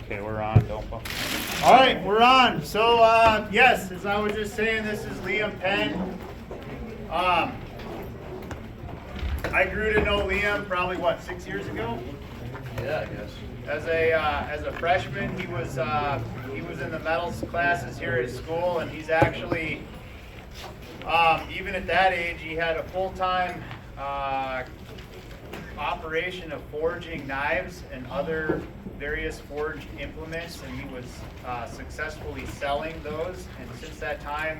Okay, we're on, don't we? All right, we're on. So, yes, as I was just saying, this is Liam Penn. I grew to know Liam probably, 6 years ago? Yeah, I guess. As a freshman, he was in the metals classes here at school, and he's actually, even at that age, he had a full-time operation of forging knives and other various forged implements, and he was successfully selling those. And since that time,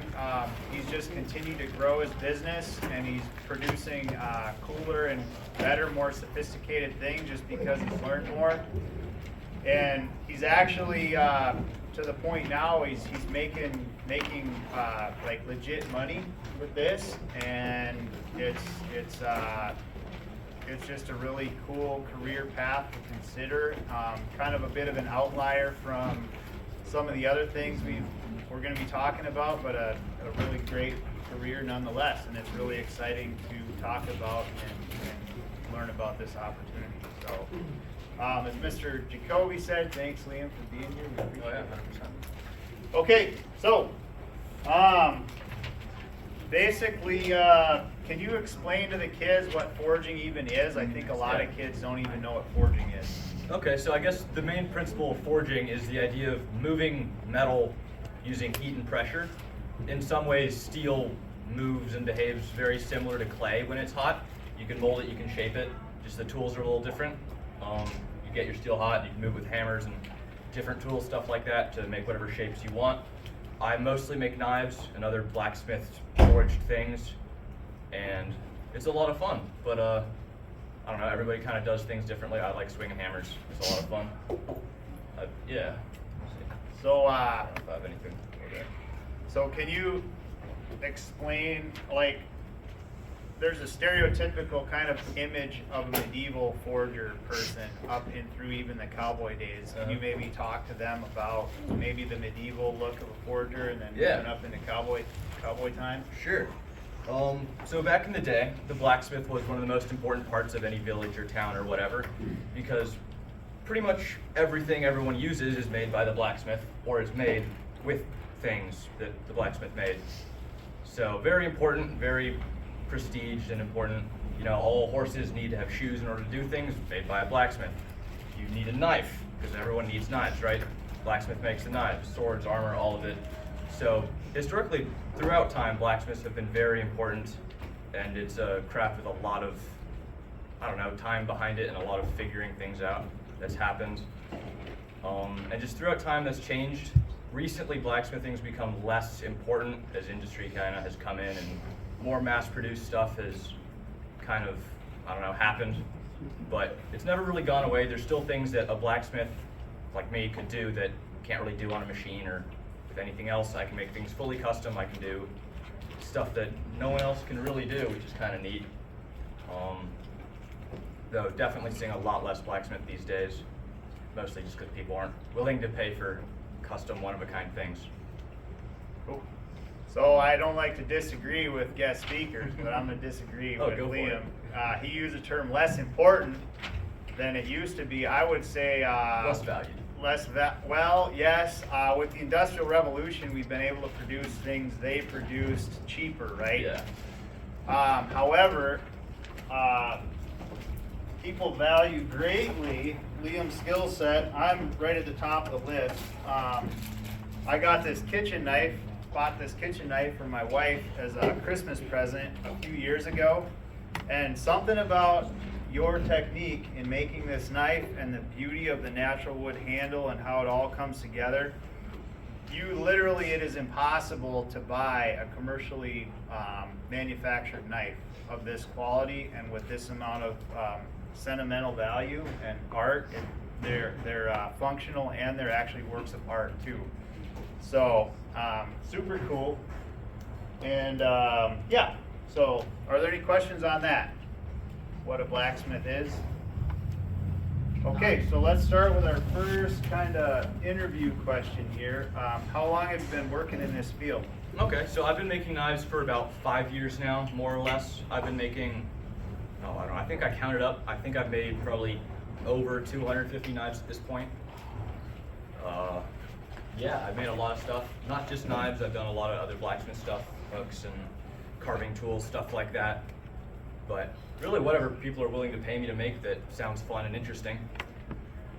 he's just continued to grow his business, and he's producing cooler and better, more sophisticated things just because he's learned more. And he's actually to the point now he's making like legit money with this, and it's just a really cool career path to consider. Kind of a bit of an outlier from some of the other things we're going to be talking about, but a really great career nonetheless. And it's really exciting to talk about and learn about this opportunity. So, as Mr. Jacoby said, thanks, Liam, for being here. We appreciate it. 100%. Okay, so basically, can you explain to the kids what forging even is? I think a lot of kids don't even know what forging is. Okay, so I guess the main principle of forging is the idea of moving metal using heat and pressure. In some ways, steel moves and behaves very similar to clay when it's hot. You can mold it, you can shape it, just the tools are a little different. You get your steel hot, you can move with hammers and different tools, stuff like that, to make whatever shapes you want. I mostly make knives and other blacksmith forged things, and it's a lot of fun, but I don't know, everybody kind of does things differently. I like swinging hammers, it's a lot of fun. Yeah. So, I don't know if I have anything over there. So can you explain, like, there's a stereotypical kind of image of a medieval forger person up and through even the cowboy days. Can you maybe talk to them about maybe the medieval look of a forger and then moving up into cowboy time? Sure. So back in the day, the blacksmith was one of the most important parts of any village or town or whatever, because pretty much everything everyone uses is made by the blacksmith, or is made with things that the blacksmith made. So very important, very prestiged and important. You know, all horses need to have shoes in order to do things, made by a blacksmith. You need a knife, because everyone needs knives, right? Blacksmith makes the knives, swords, armor, all of it. So historically, throughout time, blacksmiths have been very important, and it's a craft with a lot of, I don't know, time behind it and a lot of figuring things out that's happened. And just throughout time, that's changed. Recently, blacksmithing's become less important as industry kind of has come in, and more mass-produced stuff has kind of, I don't know, happened. But it's never really gone away. There's still things that a blacksmith like me could do that can't really do on a machine or with anything else. I can make things fully custom. I can do stuff that no one else can really do, which is kind of neat. Though definitely seeing a lot less blacksmith these days, mostly just because people aren't willing to pay for custom one-of-a-kind things. Cool. So I don't like to disagree with guest speakers, but I'm going to disagree with Liam. He used the term less important than it used to be. I would say less valued. Well, yes. With the Industrial Revolution, we've been able to produce things they produced cheaper, right? Yeah. However, people value greatly Liam's skill set. I'm right at the top of the list. I got this kitchen knife. Bought this kitchen knife for my wife as a Christmas present a few years ago, and something about your technique in making this knife and the beauty of the natural wood handle and how it all comes together, it is impossible to buy a commercially manufactured knife of this quality and with this amount of sentimental value and art. They're functional, and they're actually works of art too. So, super cool. And yeah, so are there any questions on that? What a blacksmith is? Okay, so let's start with our first kind of interview question here. How long have you been working in this field? Okay, so I've been making knives for about 5 years now, more or less. I've been making, I don't know, I think I counted up. I think I've made probably over 250 knives at this point. Yeah, I've made a lot of stuff, not just knives. I've done a lot of other blacksmith stuff, hooks and carving tools, stuff like that. But really, whatever people are willing to pay me to make that sounds fun and interesting.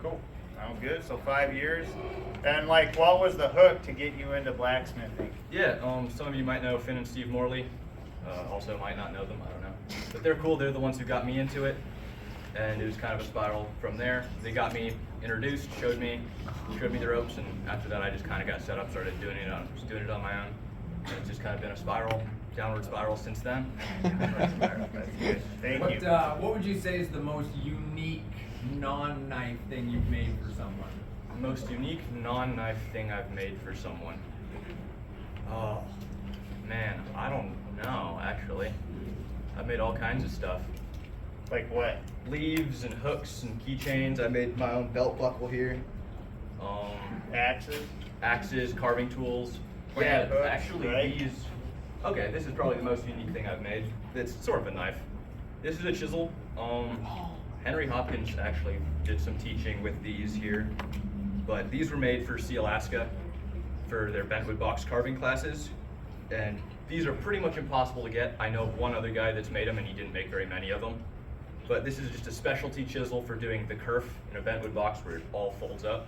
Cool. Sounds good. So 5 years. And like, what was the hook to get you into blacksmithing? Yeah, some of you might know Finn and Steve Morley. Also might not know them, I don't know. But they're cool. They're the ones who got me into it. And it was kind of a spiral from there. They got me introduced, showed me the ropes, and after that I just kind of got set up, started doing it on my own. And it's just kind of been a spiral, downward spiral since then. That's good. Thank you. What would you say is the most unique non-knife thing you've made for someone? The most unique non-knife thing I've made for someone. Oh, man, I don't know, actually. I've made all kinds of stuff. Like what? Leaves and hooks and keychains. I made my own belt buckle here. Axes, carving tools. Yeah, Hooks, actually right? these. Okay, this is probably the most unique thing I've made. It's sort of a knife. This is a chisel. Henry Hopkins actually did some teaching with these here, but these were made for Alaska for their bentwood box carving classes, and these are pretty much impossible to get. I know of one other guy that's made them, and he didn't make very many of them. But this is just a specialty chisel for doing the kerf in a bentwood box where it all folds up.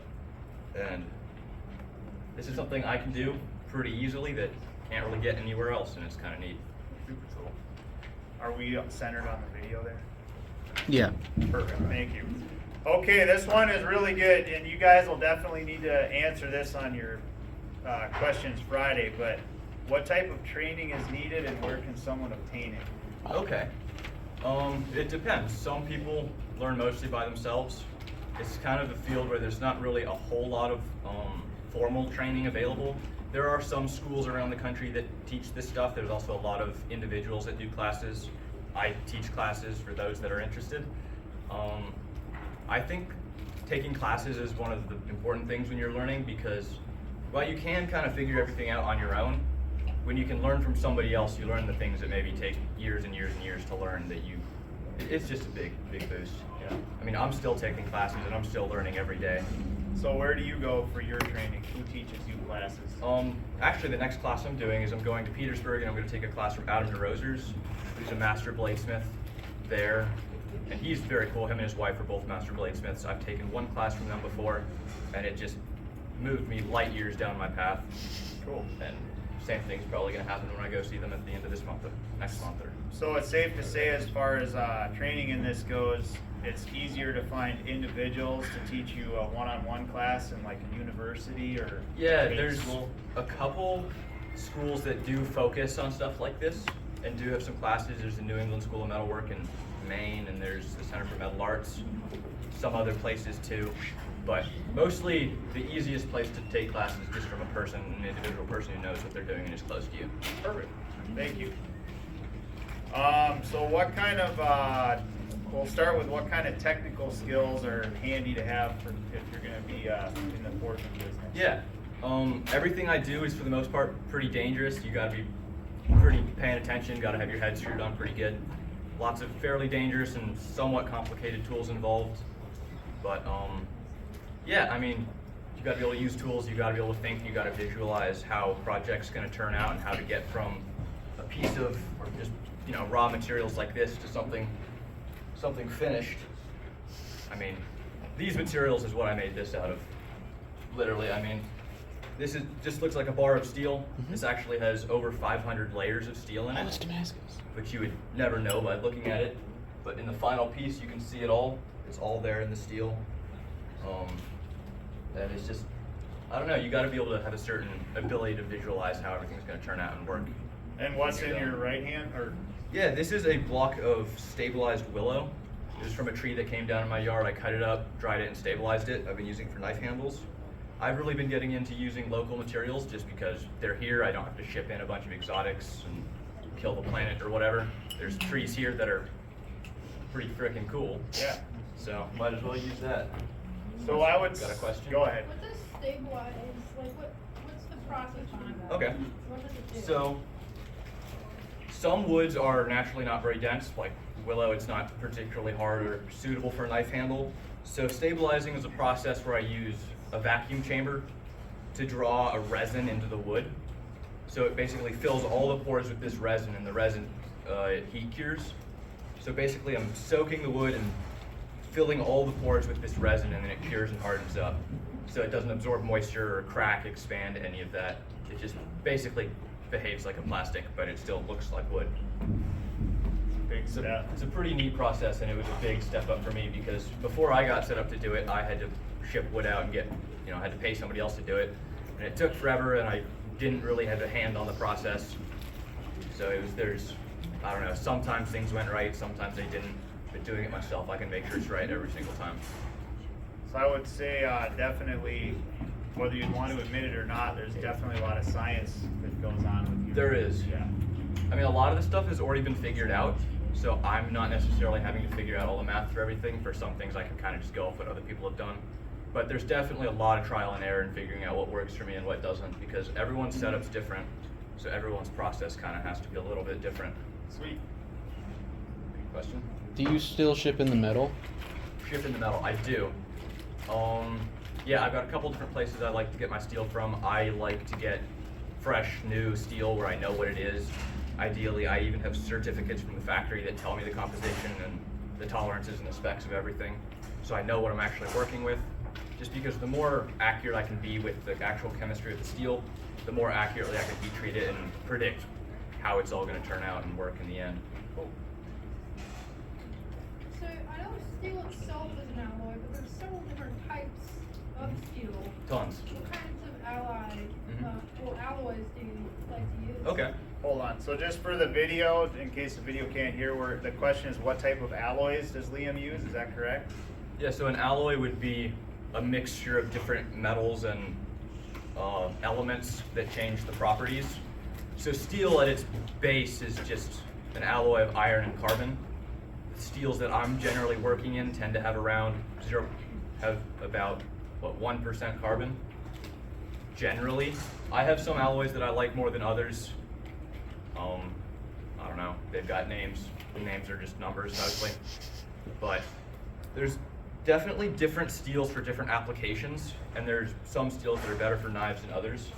And this is something I can do pretty easily that can't really get anywhere else, and it's kind of neat. Super cool. Are we centered on the video there? Yeah. Perfect, thank you. Okay, this one is really good, and you guys will definitely need to answer this on your questions Friday, but what type of training is needed and where can someone obtain it? Okay. It depends. Some people learn mostly by themselves. It's kind of a field where there's not really a whole lot of formal training available. There are some schools around the country that teach this stuff. There's also a lot of individuals that do classes. I teach classes for those that are interested. I think taking classes is one of the important things when you're learning, because while you can kind of figure everything out on your own, when you can learn from somebody else, you learn the things that maybe take years and years and years to learn it's just a big boost. Yeah. I mean, I'm still taking classes and I'm still learning every day. So where do you go for your training? Who teaches you classes? Actually, the next class I'm doing is I'm going to Petersburg, and I'm going to take a class from Adam DeRosers, who's a master bladesmith there. And he's very cool. Him and his wife are both master bladesmiths. I've taken one class from them before, and it just moved me light years down my path. Cool. And same thing's probably going to happen when I go see them at the end of this month, next month. So it's safe to say, as far as training in this goes, it's easier to find individuals to teach you a one-on-one class in like a university or Yeah, trade there's school? a couple schools that do focus on stuff like this and do have some classes. There's the New England School of Metalwork in Maine, and there's the Center for Metal Arts, some other places too. But mostly the easiest place to take classes is just from an individual person who knows what they're doing and is close to you. Perfect. Thank you. So what kind of, we'll start with what kind of technical skills are handy to have if you're going to be in the forging business? Yeah. Everything I do is for the most part pretty dangerous. You gotta be pretty paying attention, gotta have your head screwed on pretty good. Lots of fairly dangerous and somewhat complicated tools involved. But yeah, I mean, you gotta be able to use tools, you gotta be able to think, you gotta visualize how a project's gonna turn out and how to get from a piece of just, raw materials like this to something finished. I mean, these materials is what I made this out of. Literally, I mean, this just looks like a bar of steel. This actually has over 500 layers of steel in it, which you would never know by looking at it. But in the final piece, you can see it all. It's all there in the steel. And it's just, I don't know, you gotta be able to have a certain ability to visualize how everything's gonna turn out and work. And what's in your right hand? Or Yeah, this is a block of stabilized willow. This is from a tree that came down in my yard. I cut it up, dried it, and stabilized it. I've been using it for knife handles. I've really been getting into using local materials just because they're here. I don't have to ship in a bunch of exotics and kill the planet or whatever. There's trees here that are pretty freaking cool. yeah. So might as well use that. So I would. Got a question? Go ahead. What does stabilize, like what's the process behind that? Okay. What does it do? So some woods are naturally not very dense, like willow. It's not particularly hard or suitable for a knife handle. So stabilizing is a process where I use a vacuum chamber to draw a resin into the wood. So it basically fills all the pores with this resin, and the resin it heat cures. So basically I'm soaking the wood and filling all the pores with this resin, and then it cures and hardens up. So it doesn't absorb moisture or crack, expand, any of that. It just basically behaves like a plastic, but it still looks like wood. Big It's step. it's a pretty neat process, and it was a big step up for me because before I got set up to do it, I had to ship wood out and I had to pay somebody else to do it. And it took forever, and I didn't really have a hand on the process. So I don't know, sometimes things went right, sometimes they didn't. But doing it myself, I can make sure it's right every single time. So I would say definitely, whether you'd want to admit it or not, there's definitely a lot of science that goes on with you. There is. Yeah. I mean, a lot of the stuff has already been figured out, so I'm not necessarily having to figure out all the math for everything. For some things, I can kind of just go off what other people have done. But there's definitely a lot of trial and error in figuring out what works for me and what doesn't, because everyone's setup's different, so everyone's process kind of has to be a little bit different. Sweet. Question? Do you still ship in the metal? Ship in the metal, I do. Yeah, I've got a couple different places I like to get my steel from. I like to get fresh, new steel where I know what it is. Ideally, I even have certificates from the factory that tell me the composition and the tolerances and the specs of everything, so I know what I'm actually working with. Just because the more accurate I can be with the actual chemistry of the steel, the more accurately I can heat treat it and predict how it's all going to turn out and work in the end. Cool. So I know steel itself is an alloy, but there's several different types of steel. Tons. What kinds of alloys do you like to use? Okay. Hold on. So just for the video, in case the video can't hear, the question is what type of alloys does Liam use? Is that correct? Yeah, so an alloy would be a mixture of different metals and elements that change the properties. So steel at its base is just an alloy of iron and carbon. The steels that I'm generally working in tend to have about 1% carbon. Generally, I have some alloys that I like more than others. I don't know, they've got names. The names are just numbers mostly. But there's definitely different steels for different applications, and there's some steels that are better for knives than others.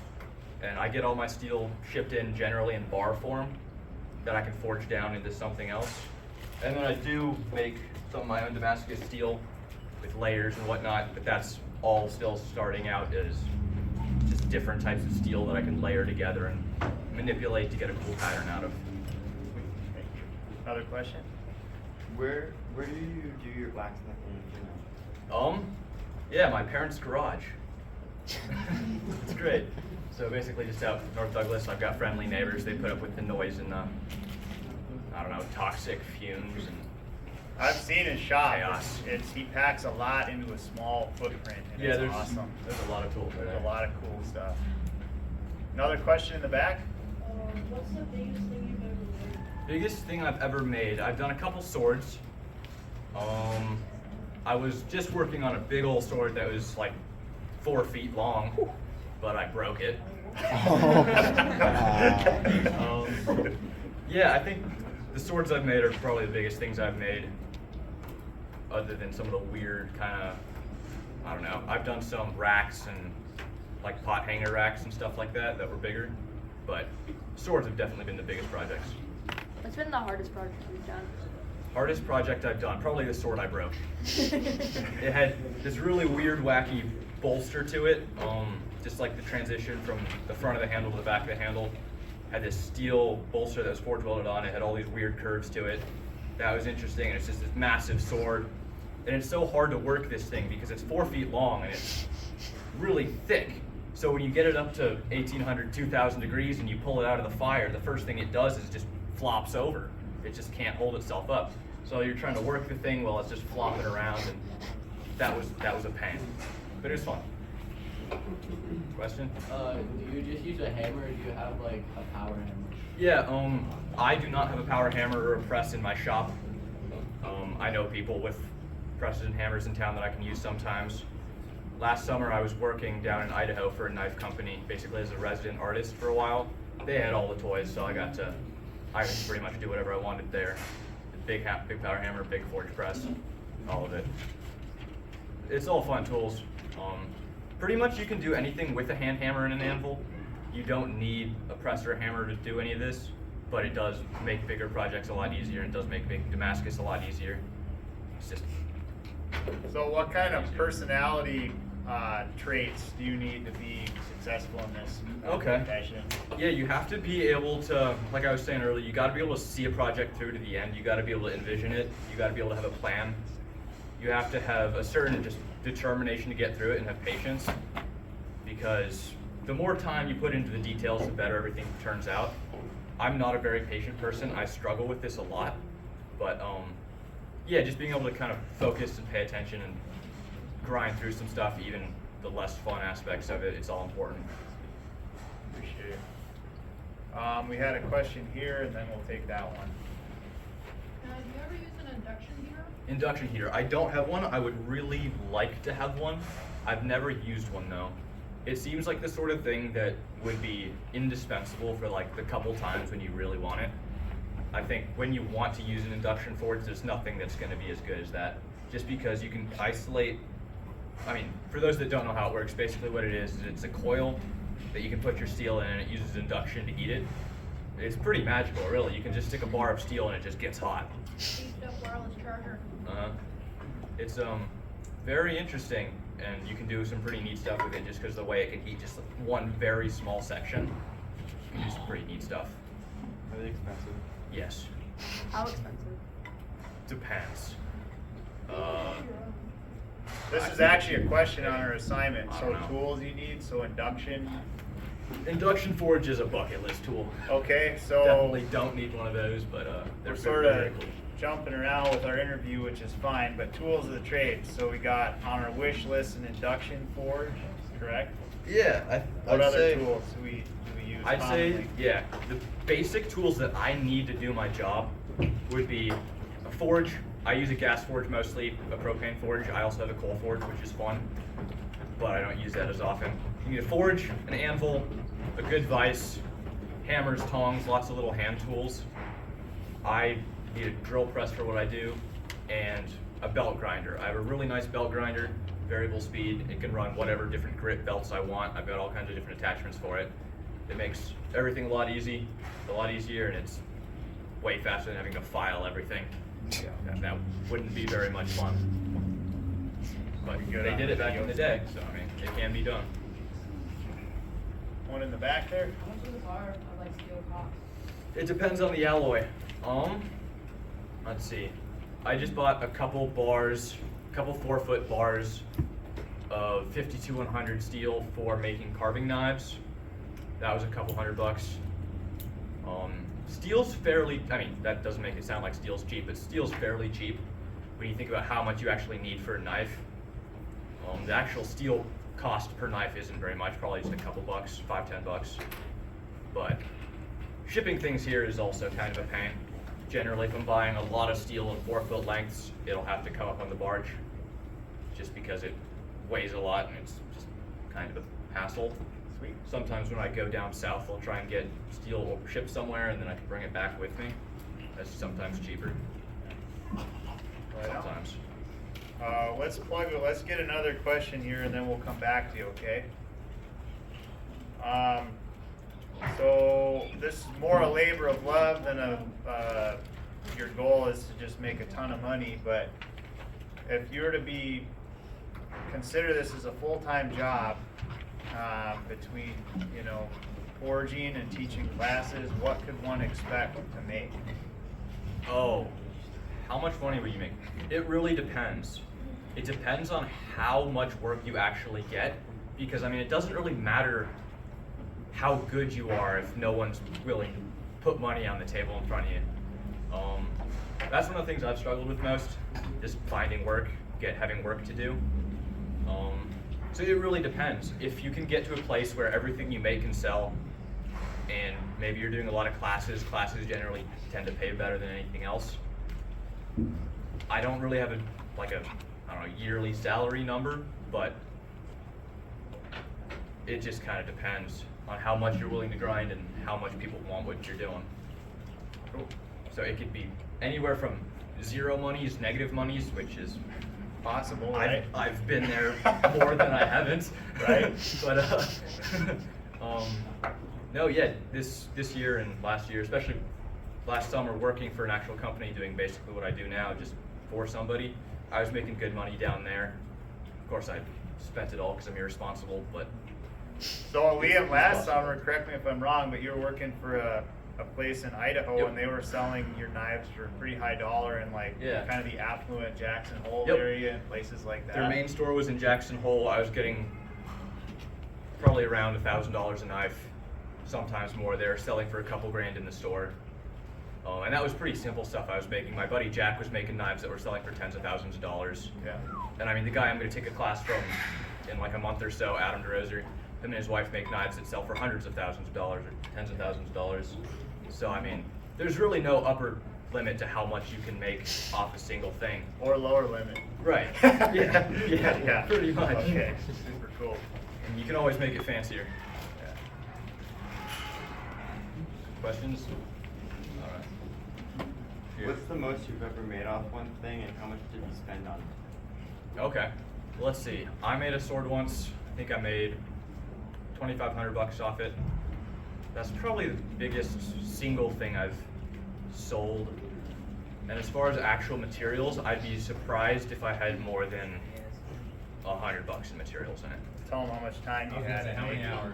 And I get all my steel shipped in generally in bar form that I can forge down into something else. And then I do make some of my own Damascus steel with layers and whatnot, but that's all still starting out as just different types of steel that I can layer together and manipulate to get a cool pattern out of. Thank you. Another question? Where do you do your blacksmithing? Yeah, my parents' garage. It's great. So basically just out North Douglas, I've got friendly neighbors. They put up with the noise and the, I don't know, toxic fumes and I've seen his shop. chaos. He packs a lot into a small footprint, and Yeah, it's there's awesome. There's a lot of tools There's there. a lot of cool stuff. Another question in the back? What's the biggest thing you've ever made? Biggest thing I've ever made. I've done a couple swords. I was just working on a big old sword that was like 4 feet long, but I broke it. Yeah, I think the swords I've made are probably the biggest things I've made, other than some of the weird kind of, I don't know. I've done some racks and like pot hanger racks and stuff like that were bigger, but swords have definitely been the biggest projects. What's been the hardest project you've done? Hardest project I've done, probably the sword I broke. It had this really weird, wacky bolster to it, just like the transition from the front of the handle to the back of the handle. Had this steel bolster that was forge welded on. It had all these weird curves to it. That was interesting, and it's just this massive sword. And it's so hard to work this thing because it's 4 feet long and it's really thick. So when you get it up to 1800, 2000 degrees and you pull it out of the fire, the first thing it does is just flops over. It just can't hold itself up. So you're trying to work the thing while it's just flopping around, and that was a pain. But it was fun. Question? Do you just use a hammer, or do you have like a power hammer? Yeah, I do not have a power hammer or a press in my shop. I know people with presses and hammers in town that I can use sometimes. Last summer I was working down in Idaho for a knife company, basically as a resident artist for a while. They had all the toys, so I could pretty much do whatever I wanted there. Big power hammer, big forge press, all of it. It's all fun tools. Pretty much you can do anything with a hand hammer and an anvil. You don't need a press or a hammer to do any of this, but it does make bigger projects a lot easier. It does make making Damascus a lot easier. It's just So what kind of personality traits do you need to be successful in this Okay. profession? Yeah, you have to be able to, like I was saying earlier, you got to be able to see a project through to the end. You got to be able to envision it. You got to be able to have a plan. You have to have a certain just determination to get through it and have patience, because the more time you put into the details, the better everything turns out. I'm not a very patient person. I struggle with this a lot, but yeah, just being able to kind of focus and pay attention and grind through some stuff, even the less fun aspects of it, it's all important. Appreciate it. We had a question here, and then we'll take that one. Do you ever use an induction heater? Induction heater. I don't have one. I would really like to have one. I've never used one though. It seems like the sort of thing that would be indispensable for like the couple times when you really want it. I think when you want to use an induction forge, there's nothing that's going to be as good as that. Just because you can isolate, I mean, for those that don't know how it works, basically what it is it's a coil that you can put your steel in, and it uses induction to heat it. It's pretty magical, really. You can just stick a bar of steel and it just gets hot. Heat up wireless charger. It's very interesting, and you can do some pretty neat stuff with it just because the way it can heat just one very small section. You can do some pretty neat stuff. Are they expensive? Yes. How expensive? Depends. This is actually a question on our assignment. I So don't know. tools you need, so induction. Induction forge is a bucket list tool. Okay, so Definitely don't need one of those, but they're we're sort very of cool. jumping around with our interview, which is fine, but tools of the trade. So we got on our wish list an induction forge, correct? Yeah, What other tools do we use I'd say, commonly? yeah, the basic tools that I need to do my job would be a forge. I use a gas forge mostly, a propane forge. I also have a coal forge, which is fun, but I don't use that as often. You need a forge, an anvil, a good vise, hammers, tongs, lots of little hand tools. I need a drill press for what I do, and a belt grinder. I have a really nice belt grinder, variable speed. It can run whatever different grit belts I want. I've got all kinds of different attachments for it. It makes everything a lot easier, and it's way faster than having to file everything. And that wouldn't be very much fun. But Good they on did it back video in the day, so I mean, it can be done. One in the back there? How much does a bar of like steel cost? It depends on the alloy. Let's see. I just bought a couple 4-foot bars of 52-100 steel for making carving knives. That was a couple $100. Steel's fairly, I mean, that doesn't make it sound like steel's cheap, but steel's fairly cheap when you think about how much you actually need for a knife. The actual steel cost per knife isn't very much, probably just a couple bucks, $5-10. But shipping things here is also kind of a pain. Generally, if I'm buying a lot of steel in 4-foot lengths, it'll have to come up on the barge, just because it weighs a lot and it's just kind of a hassle. Sweet. Sometimes when I go down south, I'll try and get steel shipped somewhere, and then I can bring it back with me. That's sometimes cheaper. Right on. Sometimes. Let's plug it. Let's get another question here, and then we'll come back to you, okay? So this is more a labor of love than your goal is to just make a ton of money. But if you were to consider this as a full-time job, between forging and teaching classes, what could one expect to make? Oh, how much money will you make? It really depends. It depends on how much work you actually get, because I mean, it doesn't really matter how good you are if no one's willing to put money on the table in front of you. That's one of the things I've struggled with most, just finding work, having work to do. So it really depends. If you can get to a place where everything you make can sell, and maybe you're doing a lot of classes generally tend to pay better than anything else. I don't really have a yearly salary number, but it just kind of depends on how much you're willing to grind and how much people want what you're doing. Cool. So it could be anywhere from zero monies, negative monies, which is possible, right? I've been there more than I haven't, Right. But no, yeah, this year and last year, especially last summer, working for an actual company, doing basically what I do now, just for somebody, I was making good money down there. Of course, I spent it all because I'm irresponsible, but. So Liam, last summer, correct me if I'm wrong, but you were working for a place in Idaho, Yep. and they were selling your knives for a pretty high dollar in like Yeah. kind of the affluent Jackson Hole Yep. area and places like that. Their main store was in Jackson Hole. I was getting probably around $1,000 a knife, sometimes more. They were selling for a couple grand in the store. And that was pretty simple stuff I was making. My buddy Jack was making knives that were selling for tens of thousands of dollars. Yeah. And I mean, the guy I'm going to take a class from in like a month or so, Adam DeRoser, him and his wife make knives that sell for hundreds of thousands of dollars or tens of thousands of dollars. So I mean, there's really no upper limit to how much you can make off a single thing. Or lower limit. Right. Yeah. Yeah. Pretty much. Okay. Super cool. And you can always make it fancier. Questions? All right. Here. What's the most you've ever made off one thing, and how much did you spend on it? Okay. Let's see. I made a sword once. I think I made $2,500 off it. That's probably the biggest single thing I've sold. And as far as actual materials, I'd be surprised if I had more than $100 in materials in it. Tell them how much time I you was gonna had. say, in how many making it. hours?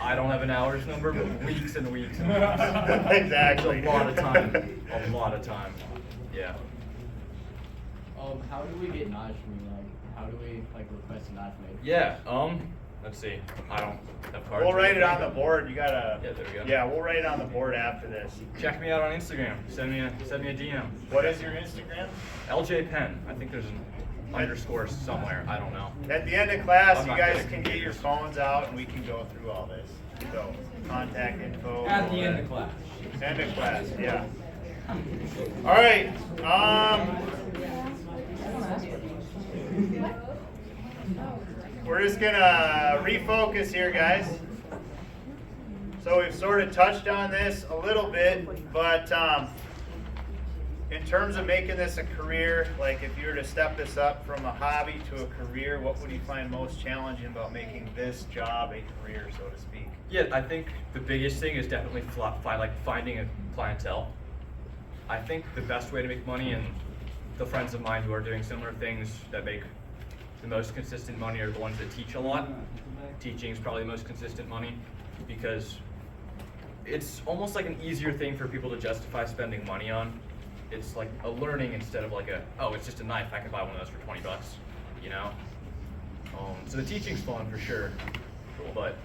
I don't have an hours number, but weeks and weeks and weeks. Exactly. It's a lot of time. A lot of time. Yeah. How do we get knives from you? Like, how do we like request a knife made? Yeah. Let's see. I don't have cards. We'll or write it on anything. the board. You gotta. Yeah, there we go. Yeah, we'll write it on the board after this. Check me out on Instagram. Send me a DM. What is your Instagram? LJ Penn. I think there's an underscore somewhere. I don't know. At the end of class, I'm you not guys good at can get your computers. phones out and we can go through all this. So, contact info. At the all end that. of class. End of class, yeah. All right. We're just gonna refocus here, guys. So we've sort of touched on this a little bit, but in terms of making this a career, like if you were to step this up from a hobby to a career, what would you find most challenging about making this job a career, so to speak? Yeah, I think the biggest thing is definitely finding a clientele. I think the best way to make money, and the friends of mine who are doing similar things that make the most consistent money are the ones that teach a lot. Teaching is probably the most consistent money because it's almost like an easier thing for people to justify spending money on. It's like a learning instead of like it's just a knife, I can buy one of those for $20, you know? So the teaching's fun for sure, but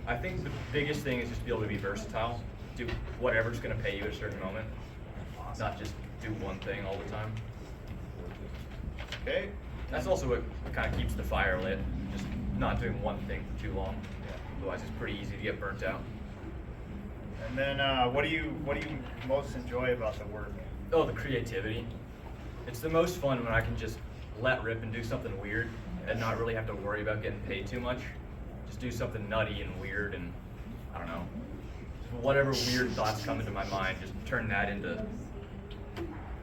I think the biggest thing is just to be able to be versatile, do whatever's gonna pay you at a certain moment, not just do one thing all the time. Okay. That's also what kind of keeps the fire lit, just not doing one thing for too long. Otherwise it's pretty easy to get burnt out. And then what do you most enjoy about the work? Oh, the creativity. It's the most fun when I can just let rip and do something weird and not really have to worry about getting paid too much. Just do something nutty and weird and, I don't know, just whatever weird thoughts come into my mind, just turn that into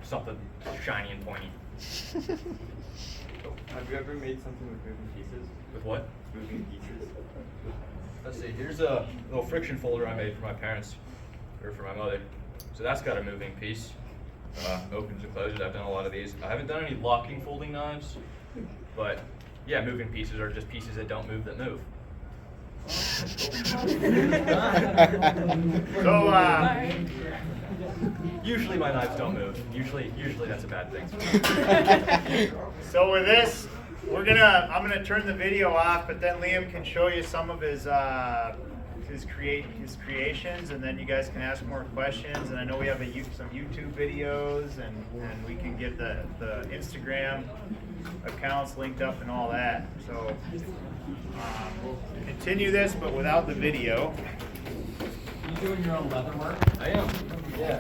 something shiny and pointy. Have you ever made something with moving pieces? With what? Moving pieces? Let's see, here's a little friction folder I made for my parents, or for my mother. So that's got a moving piece. Opens and closes, I've done a lot of these. I haven't done any locking folding knives, but yeah, moving pieces are just pieces that don't move that move. So, Usually my knives don't move. Usually that's a bad thing. so with this, I'm gonna turn the video off, but then Liam can show you some of his creations, and then you guys can ask more questions. And I know we have some YouTube videos, and we can get the Instagram accounts linked up and all that. So we'll continue this, but without the video. You doing your own leather work? I am. Yeah.